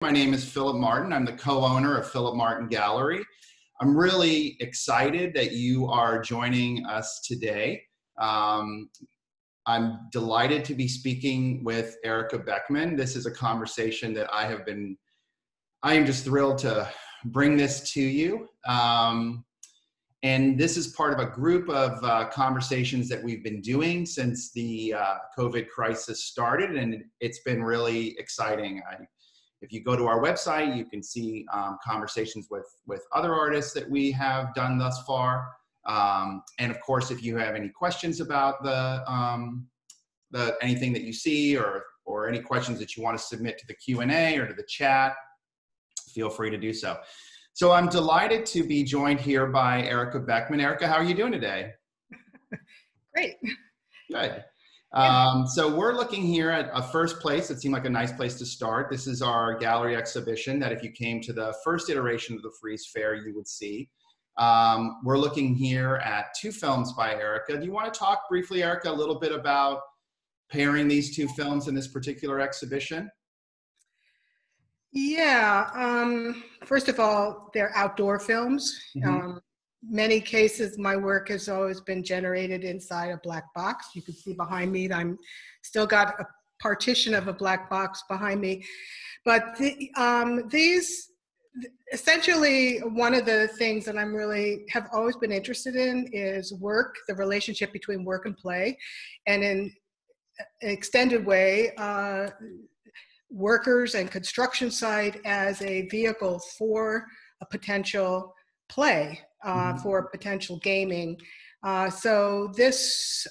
My name is Philip Martin. I'm the co-owner of Philip Martin Gallery. I'm really excited that you are joining us today. I'm delighted to be speaking with Ericka Beckman. This is a conversation that I am just thrilled to bring this to you. And this is part of a group of conversations that we've been doing since the COVID crisis started, and it's been really exciting. If you go to our website, you can see conversations with other artists that we have done thus far. And of course, if you have any questions about anything that you see or any questions that you want to submit to the Q&A or to the chat, feel free to do so. So I'm delighted to be joined here by Ericka Beckman. Ericka, how are you doing today? Great. Good. So we're looking here at a first place. It seemed like a nice place to start. This is our gallery exhibition that if you came to the first iteration of the Frieze Fair, you would see. We're looking here at two films by Ericka. Do you want to talk briefly, Ericka, a little bit about pairing these two films in this particular exhibition? Yeah. First of all, they're outdoor films. Mm-hmm. Many cases, my work has always been generated inside a black box. You can see behind me, I'm still got a partition of a black box behind me. But these, essentially, one of the things that I'm really have always been interested in is work, the relationship between work and play, and in an extended way, workers and construction site as a vehicle for a potential play, for potential gaming. So this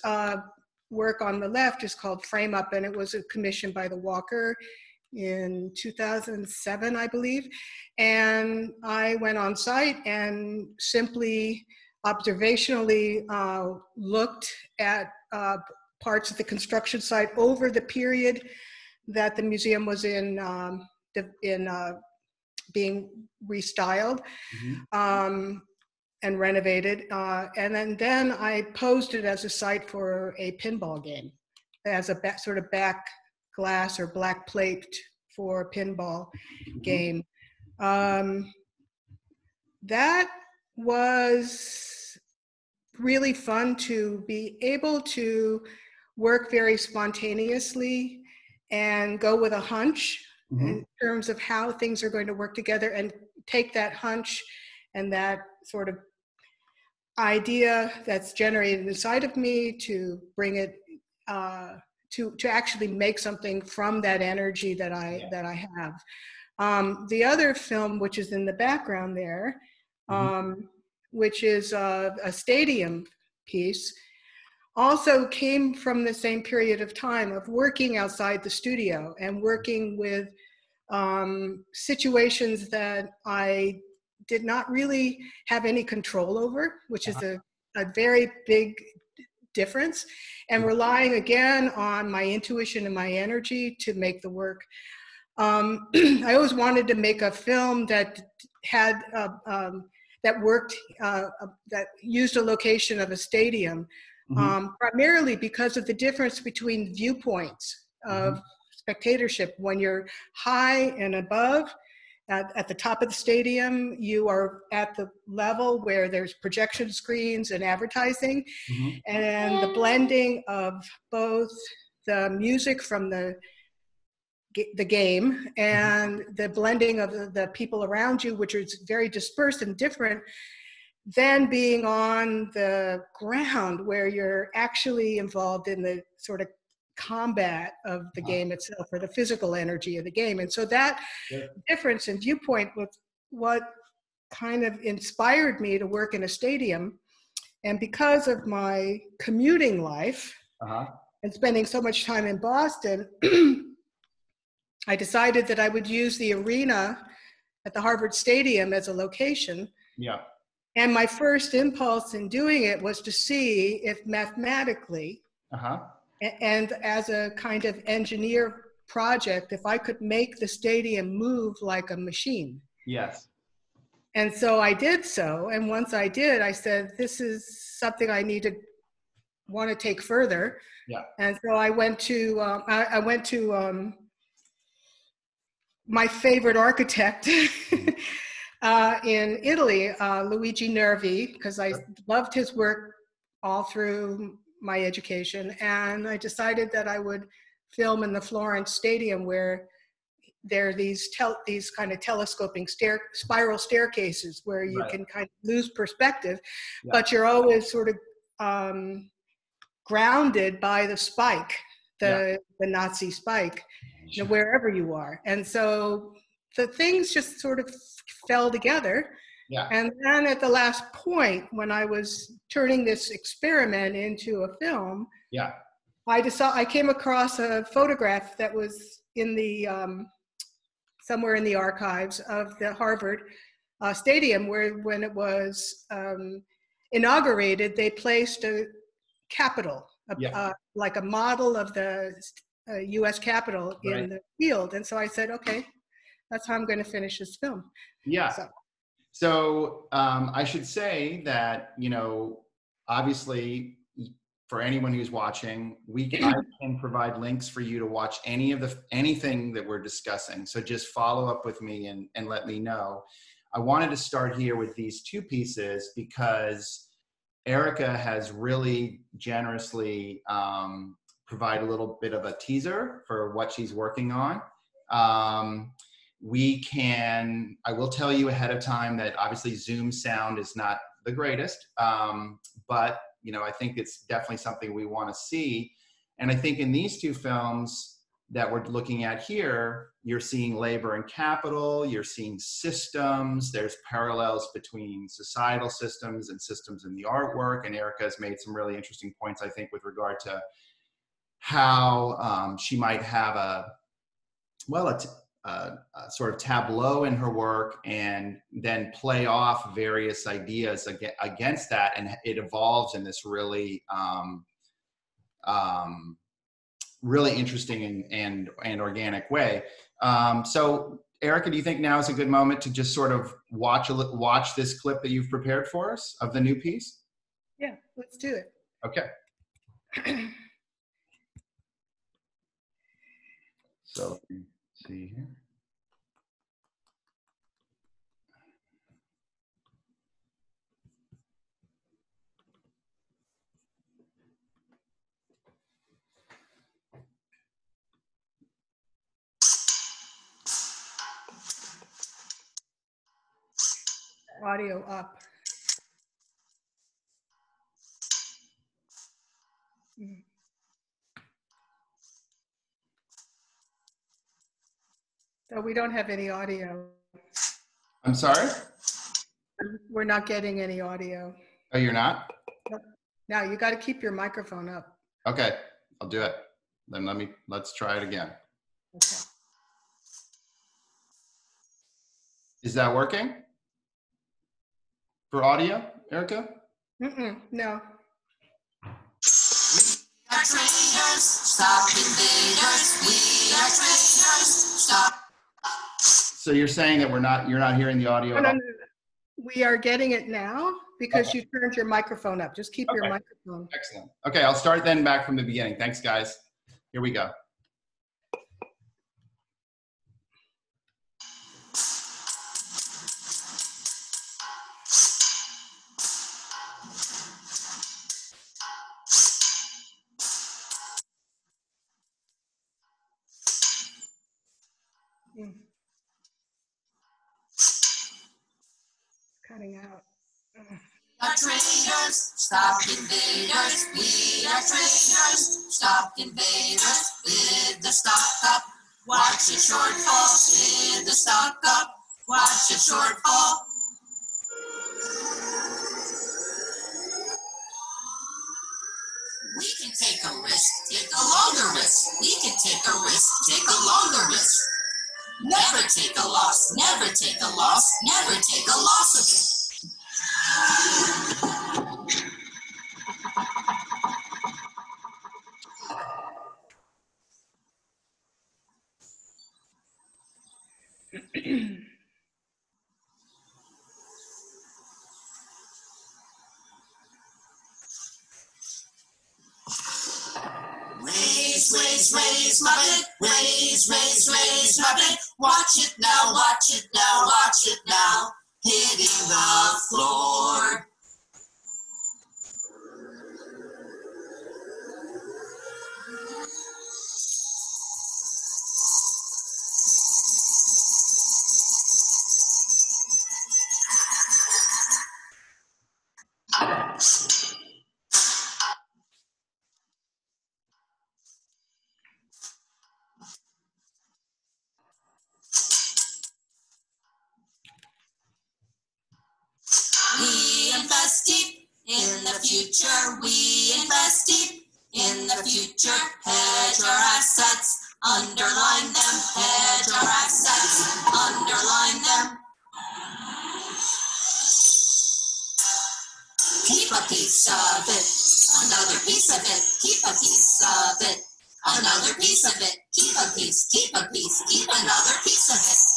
work on the left is called Frame Up, and it was commissioned by the Walker in 2007, I believe. And I went on site and simply observationally looked at parts of the construction site over the period that the museum was in being restyled and renovated. And then I posed it as a site for a pinball game, as a sort of back glass or black plate for a pinball game. That was really fun to be able to work very spontaneously and go with a hunch in terms of how things are going to work together, and take that hunch and that sort of idea that's generated inside of me to bring it to actually make something from that energy that I have. The other film, which is in the background there, which is a stadium piece, also came from the same period of time of working outside the studio and working with situations that I did not really have any control over, which is a very big difference, and relying again on my intuition and my energy to make the work. I always wanted to make a film that had that worked, that used a location of a stadium, primarily because of the difference between viewpoints of spectatorship. When you're high and above, at the top of the stadium, you are at the level where there's projection screens and advertising, and the blending of both the music from the game and the blending of the people around you, which is very dispersed and different, than being on the ground where you're actually involved in the sort of combat of the game itself, or the physical energy of the game. And so that difference in viewpoint was what kind of inspired me to work in a stadium. And because of my commuting life and spending so much time in Boston, I decided that I would use the arena at the Harvard Stadium as a location. And my first impulse in doing it was to see if mathematically, and as a kind of engineer project, if I could make the stadium move like a machine. And so I did so. And once I did, I said, this is something I want to take further. And so I went to my favorite architect in Italy, Luigi Nervi, because I loved his work all through my education. And I decided that I would film in the Florence Stadium, where there are these kind of telescoping spiral staircases where you can kind of lose perspective, but you're always sort of grounded by the spike, the Nazi spike, you know, wherever you are. And so the things just sort of fell together. And then at the last point, when I was turning this experiment into a film, I came across a photograph that was in the somewhere in the archives of the Harvard Stadium, where when it was inaugurated, they placed a Capitol, like a model of the U.S. Capitol in the field. And so I said, okay, that's how I'm going to finish this film. So I should say that, you know, obviously for anyone who's watching, I can provide links for you to watch anything that we're discussing. So just follow up with me and let me know. I wanted to start here with these two pieces because Ericka has really generously provided a little bit of a teaser for what she's working on. I will tell you ahead of time that obviously Zoom sound is not the greatest, but you know, I think it's definitely something we want to see. And I think in these two films that we're looking at here, you're seeing labor and capital, you're seeing systems, there's parallels between societal systems and systems in the artwork. And Ericka has made some really interesting points, I think, with regard to how she might have a sort of tableau in her work and then play off various ideas against that, and it evolves in this really really interesting and organic way. So Ericka, do you think now is a good moment to just sort of watch this clip that you've prepared for us of the new piece? Yeah, let's do it. Okay. So let me see here. Audio up. So we don't have any audio. I'm sorry? We're not getting any audio. Oh, you're not? No, you got to keep your microphone up. Okay, I'll do it. Then let's try it again. Okay. Is that working? For audio, Ericka? No. We are trainers, stop invaders. We are trainers, stop. So you're saying that you're not hearing the audio at all? No. We are getting it now because you turned your microphone up. Just keep your microphone. Excellent. Okay, I'll start then back from the beginning. Thanks, guys. Here we go. Cutting out. We are trainers, stop invaders. We are trainers, stop invaders. Bid the stock up, watch a shortfall. Bid the stock up, watch a shortfall. We can take a risk, take a longer risk. We can take a risk, take a longer risk. Never take a loss, never take a loss, never take a loss of it. Raise, my bid. Raise, my bid. Watch it watch it now, hitting the floor. We invest deep in the future. We invest deep in the future. Hedge our assets, underline them. Hedge our assets, underline them. Keep a piece of it, another piece of it. Keep a piece of it, another piece of it. Keep a piece, keep a piece, keep another piece of it.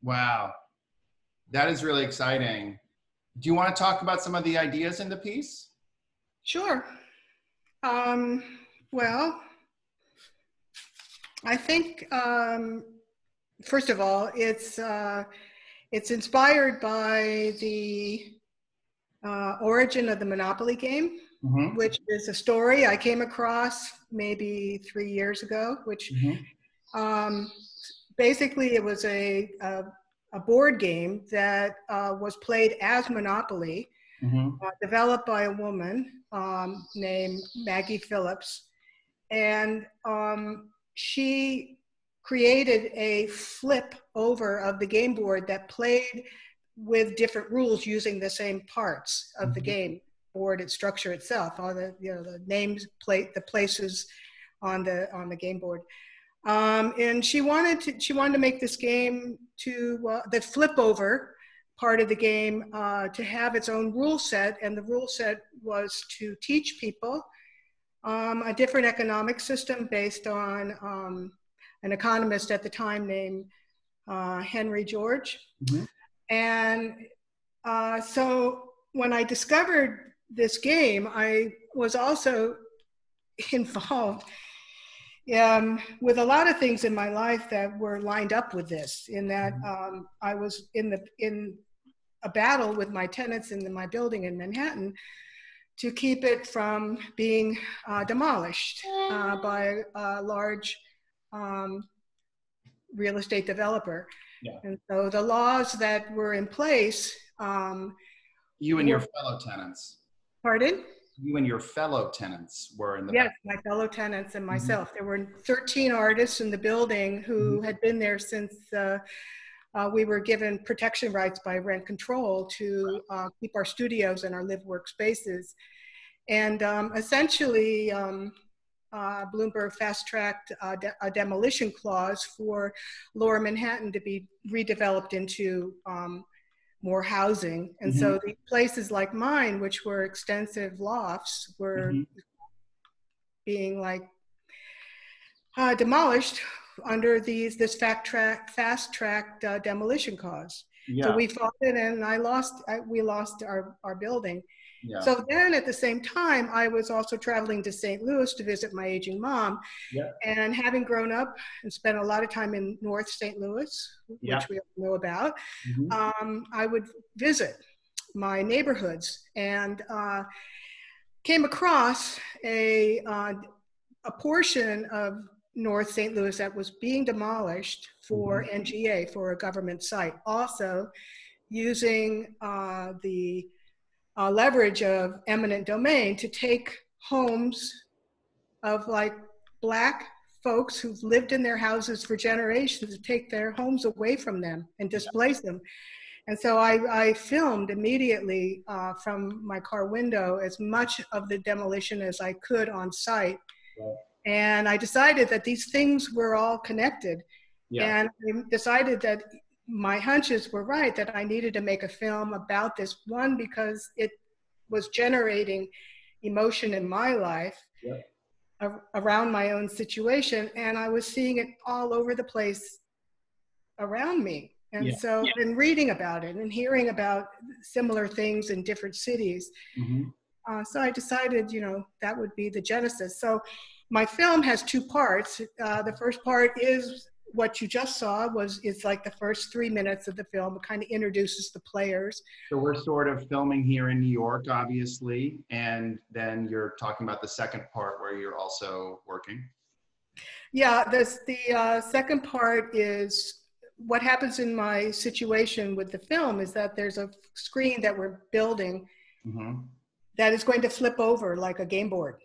Wow, that is really exciting. Do you want to talk about some of the ideas in the piece? Sure. Well, I think, first of all, it's inspired by the origin of the Monopoly game, which is a story I came across maybe 3 years ago, which basically it was a board game that was played as Monopoly, developed by a woman named Maggie Phillips. And she created a flip over of the game board that played with different rules using the same parts of the game board, its structure itself, all the the names, the places on the game board. And she wanted to make this game to the flip over part of the game to have its own rule set, and the rule set was to teach people a different economic system based on an economist at the time named Henry George. And so when I discovered this game, I was also involved with a lot of things in my life that were lined up with this, in that I was in a battle with my tenants in my building in Manhattan to keep it from being demolished by a large real estate developer. And so the laws that were in place. You and your fellow tenants. Pardon? You and your fellow tenants were in the Yes, my fellow tenants and myself. There were 13 artists in the building who had been there since we were given protection rights by rent control to keep our studios and our live work spaces. And essentially, Bloomberg fast-tracked a demolition clause for Lower Manhattan to be redeveloped into more housing. And so the places like mine, which were extensive lofts, were being demolished under this fast-tracked demolition clause. So we fought it, and we lost our building. So then at the same time, I was also traveling to St. Louis to visit my aging mom. And having grown up and spent a lot of time in North St. Louis, which we all know about, I would visit my neighborhoods, and came across a portion of North St. Louis that was being demolished for NGA, for a government site. Also using the leverage of eminent domain to take homes of like Black folks who've lived in their houses for generations, to take their homes away from them and displace them. And so I filmed immediately from my car window as much of the demolition as I could on site. Right. And I decided that these things were all connected. Yeah. And I decided that my hunches were right, that I needed to make a film about this, one, because it was generating emotion in my life. Yep. Around my own situation, and I was seeing it all over the place around me. And so I've been reading about it and hearing about similar things in different cities. So I decided, that would be the genesis. So my film has two parts. The first part is what you just saw, is like the first 3 minutes of the film. It kind of introduces the players. So we're sort of filming here in New York, obviously, and then you're talking about the second part where you're also working. Yeah, the second part is what happens in my situation with the film is that there's a screen that we're building that is going to flip over like a game board.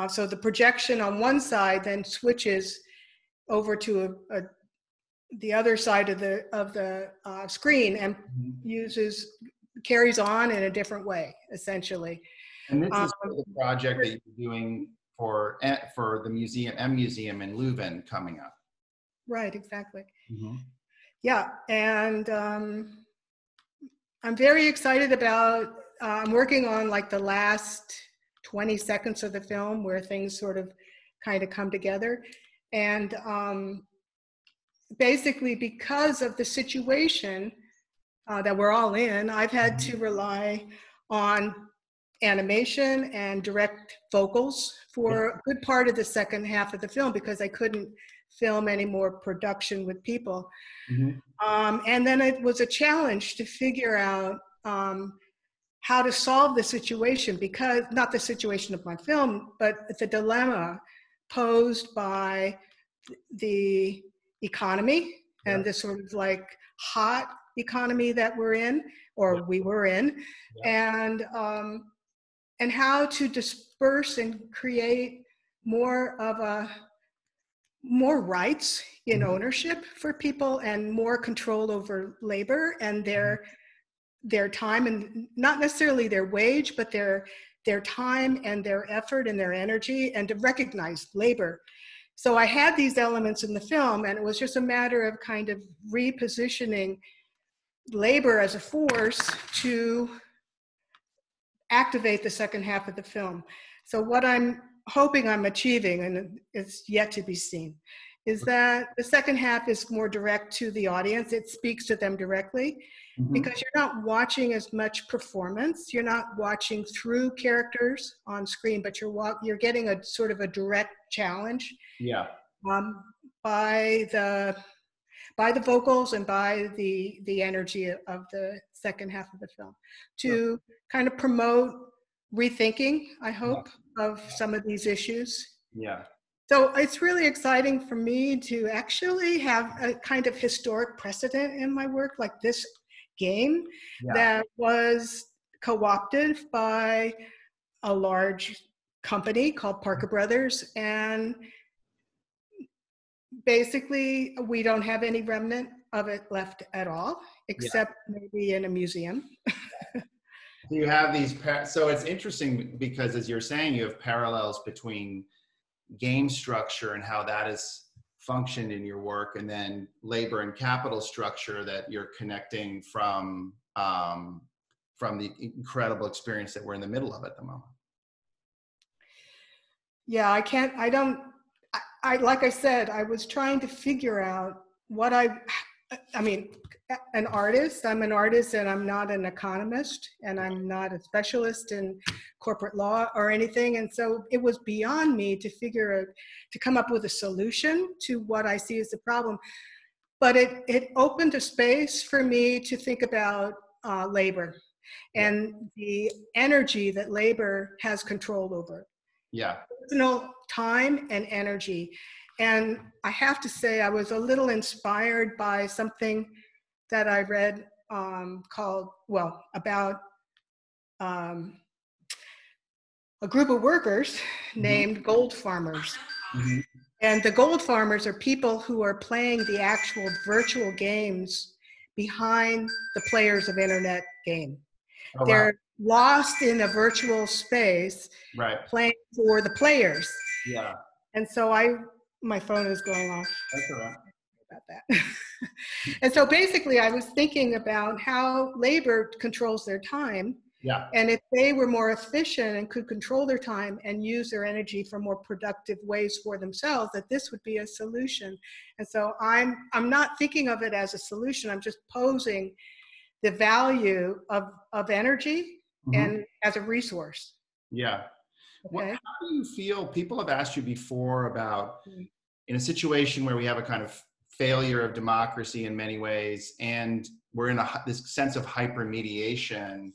So the projection on one side then switches over to the other side of the screen and carries on in a different way, essentially. And this is the project that you're doing for the museum, M Museum in Leuven coming up. Right, exactly. Yeah, and I'm very excited about, I'm working on like the last 20 seconds of the film where things sort of kind of come together. And basically because of the situation that we're all in, I've had to rely on animation and direct vocals for a good part of the second half of the film because I couldn't film any more production with people. And then it was a challenge to figure out how to solve the situation, because not the situation of my film, but the dilemma posed by the economy and the sort of like hot economy that we're in, or we were in, and how to disperse and create more rights in ownership for people and more control over labor and their time, and not necessarily their wage, but their time and their effort and their energy, and to recognize labor. So I had these elements in the film, and it was just a matter of kind of repositioning labor as a force to activate the second half of the film. So what I'm hoping I'm achieving, and it's yet to be seen, is that the second half is more direct to the audience. It speaks to them directly because you're not watching as much performance. You're not watching through characters on screen, but you're getting a sort of a direct challenge by the vocals and by the energy of the second half of the film to kind of promote rethinking, I hope, of some of these issues. So it's really exciting for me to actually have a kind of historic precedent in my work, like this game that was co-opted by a large company called Parker Brothers, and basically we don't have any remnant of it left at all, except maybe in a museum. So you have these, so it's interesting because as you're saying, you have parallels between game structure and how that is functioned in your work, and then labor and capital structure that you're connecting from the incredible experience that we're in the middle of at the moment. Yeah, like I said, I was trying to figure out what I mean, I'm an artist and I'm not an economist and I'm not a specialist in corporate law or anything. And so it was beyond me to come up with a solution to what I see as the problem. But it opened a space for me to think about labor and the energy that labor has control over. Yeah. Personal time and energy. And I have to say, I was a little inspired by something that I read about a group of workers named gold farmers. Mm-hmm. And the gold farmers are people who are playing the actual virtual games behind the players of internet game. Oh, They're lost in a virtual space, right. playing for the players. Yeah. And so my phone is going off. That's all right. About that. And so basically I was thinking about how labor controls their time. Yeah. And if they were more efficient and could control their time and use their energy for more productive ways for themselves, that this would be a solution. And so I'm not thinking of it as a solution. I'm just posing the value of energy and as a resource. Yeah. Okay. How do you feel? People have asked you before about in a situation where we have a kind of failure of democracy in many ways, and we're in this sense of hypermediation.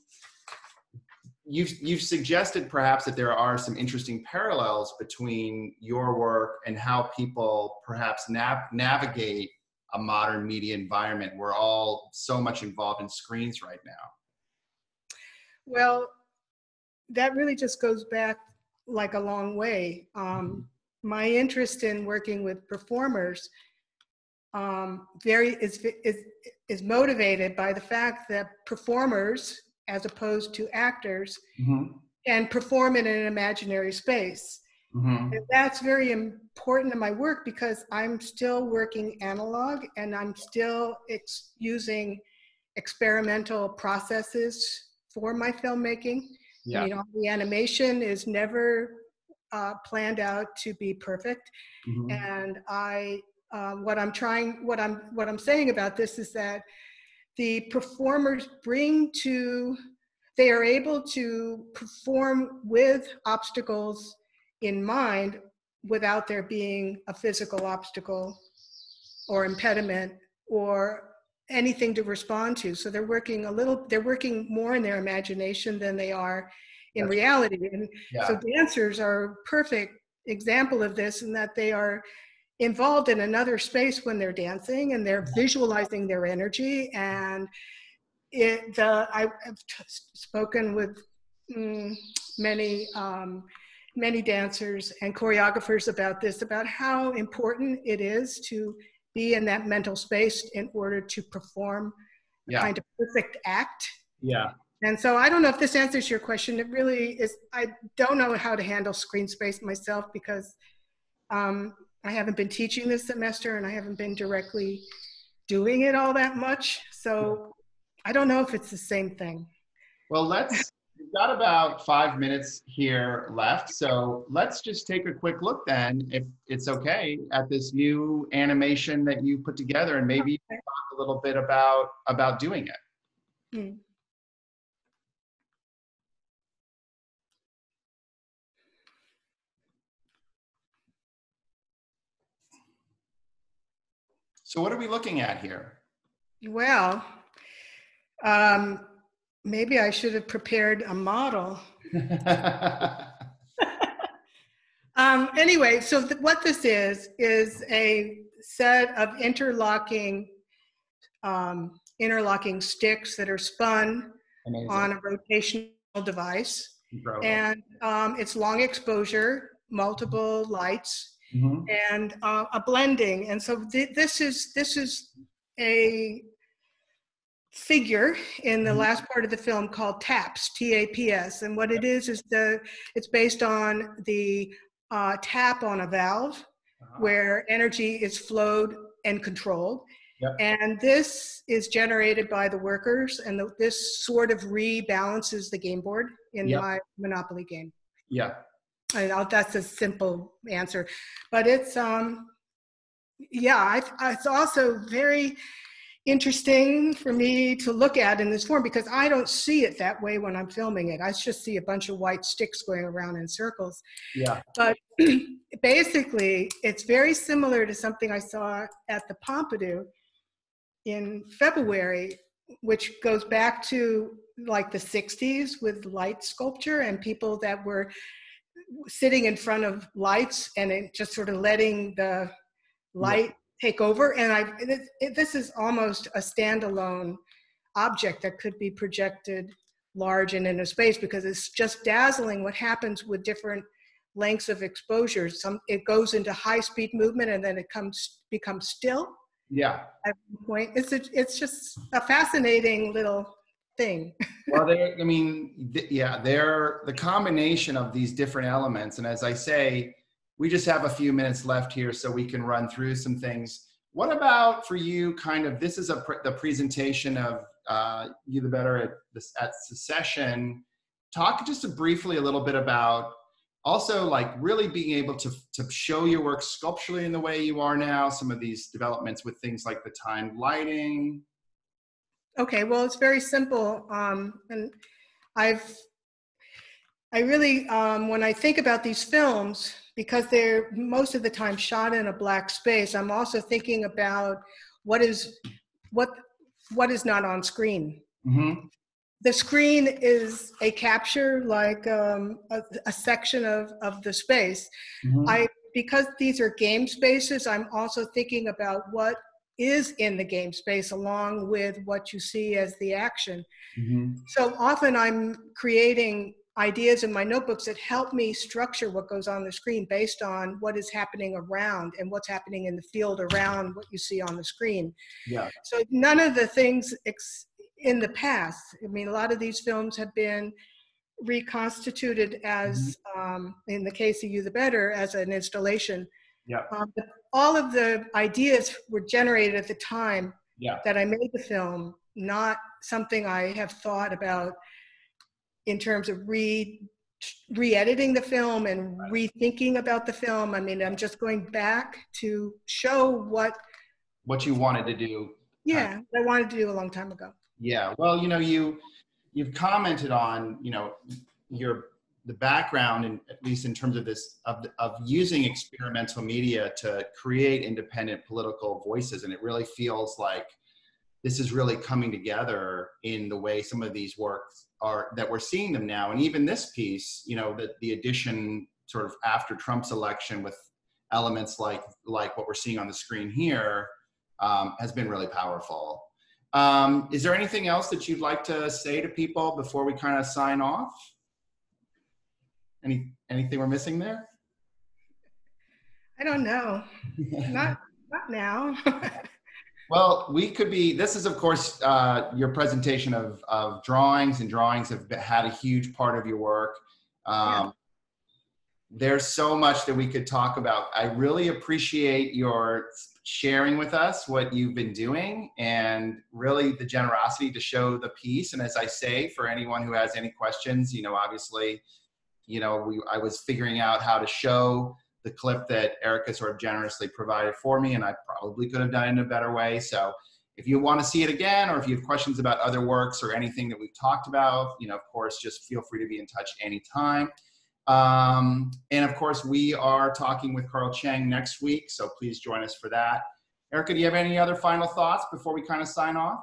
You've suggested perhaps that there are some interesting parallels between your work and how people perhaps navigate a modern media environment. We're all so much involved in screens right now. Well, that really just goes back like a long way. My interest in working with performers is motivated by the fact that performers, as opposed to actors, can perform in an imaginary space. And that's very important in my work because I'm still working analog and I'm still using experimental processes for my filmmaking. Yeah. I mean, all the animation is never planned out to be perfect. And what I'm saying about this is that the performers they are able to perform with obstacles in mind without there being a physical obstacle or impediment or anything to respond to. So they're working more in their imagination than they are in reality. And so dancers are a perfect example of this, in that they are involved in another space when they're dancing and they're visualizing their energy. And I've spoken with many dancers and choreographers about this, about how important it is to be in that mental space in order to perform a kind of perfect act. Yeah. And so I don't know if this answers your question. It really is. I don't know how to handle screen space myself because I haven't been teaching this semester and I haven't been directly doing it all that much. So I don't know if it's the same thing. Well, we've got about 5 minutes here left. So let's just take a quick look then, if it's okay, at this new animation that you put together, and maybe talk a little bit about doing it. So what are we looking at here? Well, maybe I should have prepared a model. Anyway, so what this is a set of interlocking sticks that are spun on a rotational device. Incredible. And it's long exposure, multiple lights, and a blending. And so this is a figure in the last part of the film called TAPS, T-A-P-S. And what it is it's based on the tap on a valve where energy is flowed and controlled. And this is generated by the workers, and this sort of rebalances the game board in my Monopoly game. That's a simple answer, but it's it's also very interesting for me to look at in this form because I don't see it that way when I'm filming it. I just see a bunch of white sticks going around in circles. But basically, it's very similar to something I saw at the Pompidou in February. which goes back to like the 60s with light sculpture and people that were sitting in front of lights and it just sort of letting the light take over. And this is almost a standalone object that could be projected large and into space, because it's just dazzling what happens with different lengths of exposure. It goes into high speed movement and then it becomes still. Yeah. At one point, it's just a fascinating little thing. Well, they're the combination of these different elements. And as I say, we just have a few minutes left here so we can run through some things. What about for you, kind of, this is the presentation of You the Better at Secession. Talk just briefly a little bit about also like really being able to show your work sculpturally in the way you are now, some of these developments with things like the timed lighting. Okay, well, it's very simple. And I really, when I think about these films, because they're most of the time shot in a black space, I'm also thinking about what is not on screen. Mm-hmm. The screen is a capture, like a section of the space. Mm-hmm. Because these are game spaces, I'm also thinking about what is in the game space along with what you see as the action. Mm-hmm. So often I'm creating ideas in my notebooks that help me structure what goes on the screen based on what is happening around and what's happening in the field around what you see on the screen. Yeah. So none of the things in the past, I mean, a lot of these films have been reconstituted as, in the case of You the Better, as an installation. Yeah. But all of the ideas were generated at the time that I made the film, not something I have thought about in terms of re-editing the film and rethinking about the film. I mean, I'm just going back to show what you wanted to do. Yeah, I wanted to do a long time ago. Yeah, well, you've commented on, the background, and at least in terms of this, of using experimental media to create independent political voices. And it really feels like this is really coming together in the way some of these works are, that we're seeing them now. And even this piece, the addition sort of after Trump's election with elements like what we're seeing on the screen here has been really powerful. Is there anything else that you'd like to say to people before we kind of sign off? Anything we're missing there? I don't know. Not now. Well, this is of course your presentation of drawings, and drawings have had a huge part of your work. There's so much that we could talk about. I really appreciate your sharing with us what you've been doing, and really the generosity to show the piece. And as I say, for anyone who has any questions, obviously, I was figuring out how to show the clip that Ericka sort of generously provided for me, and I probably could have done it in a better way. So if you want to see it again, or if you have questions about other works or anything that we've talked about, of course, just feel free to be in touch anytime. And of course, we are talking with Carl Chang next week, so please join us for that. Ericka, do you have any other final thoughts before we kind of sign off?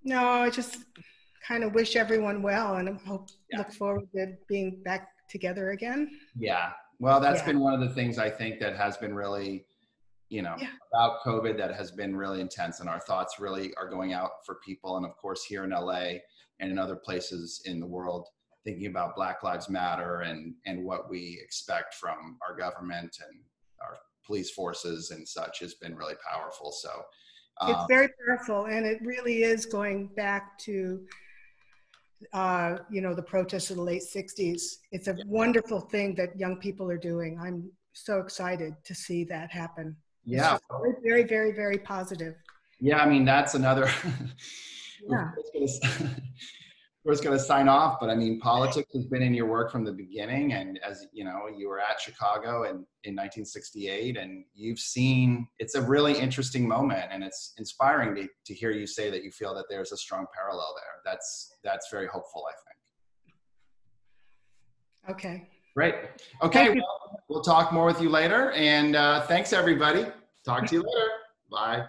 No, I just kind of wish everyone well, and look forward to being back together again. Yeah, well, that's been one of the things I think that has been really, about COVID, that has been really intense, and our thoughts really are going out for people. And of course, here in LA and in other places in the world, thinking about Black Lives Matter and what we expect from our government and our police forces and such has been really powerful. So it's very powerful, and it really is going back to the protests of the late 60s. It's a wonderful thing that young people are doing. I'm so excited to see that happen. Yeah. It's very, very, very positive. Yeah, I mean, that's another, we're just going to sign off, but I mean, politics has been in your work from the beginning. And as you were at Chicago in 1968, and you've seen, it's a really interesting moment, and it's inspiring to hear you say that you feel that there's a strong parallel there. That's very hopeful, I think. Okay. Great. Okay, well, we'll talk more with you later. And thanks, everybody. Talk to you later. Bye.